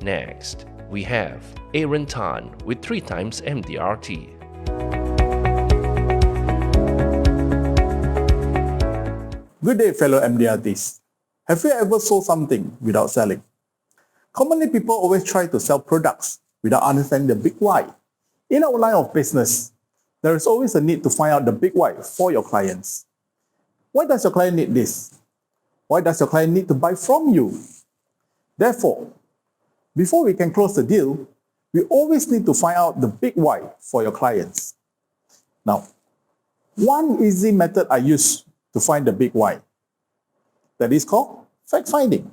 Next, we have Aaron Tan with 3 times MDRT. Good day, fellow MDRTs. Have you ever sold something without selling? Commonly, people always try to sell products without understanding the big why. In our line of business, there is always a need to find out the big why for your clients. Why does your client need this? Why does your client need to buy from you? Therefore, before we can close the deal, we always need to find out the big why for your clients. Now, one easy method I use to find the big why, that is called fact-finding.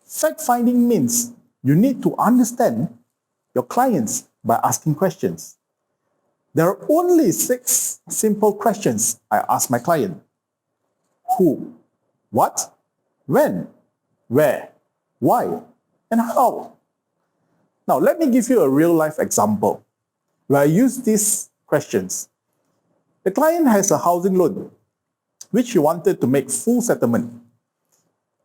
Fact-finding means you need to understand your clients by asking questions. There are only 6 simple questions I ask my client. Who, what, when, where, why, and how. Now, let me give you a real-life example where I use these questions. The client has a housing loan which he wanted to make full settlement.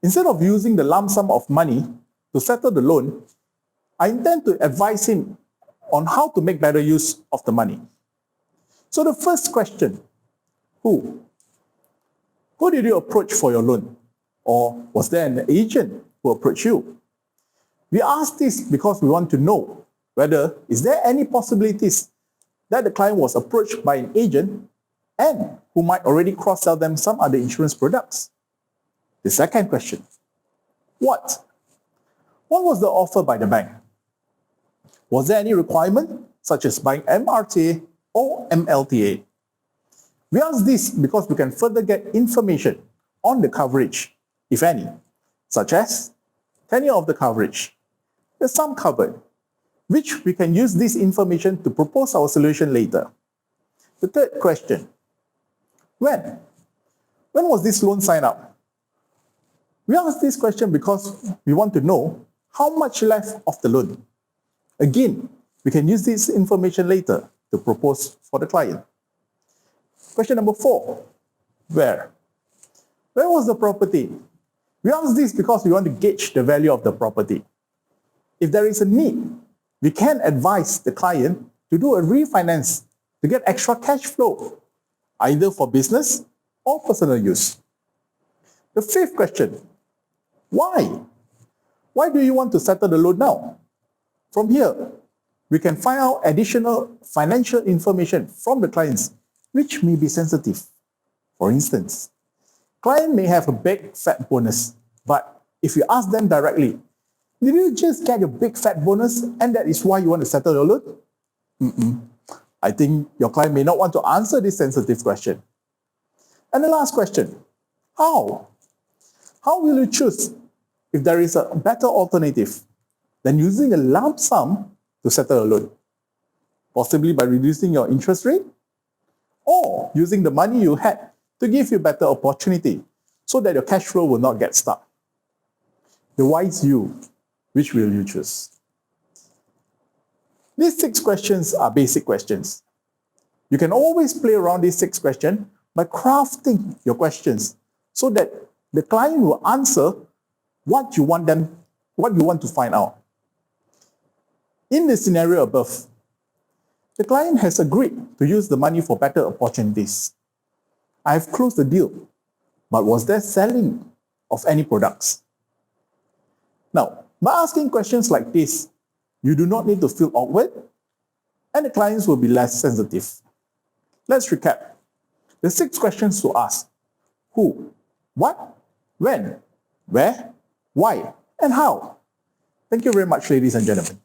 Instead of using the lump sum of money to settle the loan, I intend to advise him on how to make better use of the money. So the first question, who? Who did you approach for your loan? Or was there an agent who approached you? We ask this because we want to know whether is there any possibilities that the client was approached by an agent and who might already cross-sell them some other insurance products. The second question, what? What was the offer by the bank? Was there any requirement, such as buying MRTA or MLTA? We ask this because we can further get information on the coverage, if any, such as tenure of the coverage, the sum covered, which we can use this information to propose our solution later. The third question, when? When was this loan signed up? We ask this question because we want to know how much left of the loan. Again, we can use this information later to propose for the client. Question number 4, where? Where was the property? We ask this because we want to gauge the value of the property. If there is a need, we can advise the client to do a refinance to get extra cash flow, either for business or personal use. The 5th question, why? Why do you want to settle the loan now? From here, we can find out additional financial information from the clients, which may be sensitive. For instance, client may have a big fat bonus, but if you ask them directly, did you just get your big fat bonus and that is why you want to settle your loan? I think your client may not want to answer this sensitive question. And the last question, how? How will you choose if there is a better alternative than using a lump sum to settle a loan? Possibly by reducing your interest rate or using the money you had to give you better opportunity so that your cash flow will not get stuck. The wise you, which will you choose? These 6 questions are basic questions. You can always play around these 6 questions by crafting your questions so that the client will answer what you want to find out. In the scenario above, the client has agreed to use the money for better opportunities. I have closed the deal, but was there selling of any products? Now, by asking questions like this, you do not need to feel awkward and the clients will be less sensitive. Let's recap. The 6 questions to ask: who, what, when, where, why, and how. Thank you very much, ladies and gentlemen.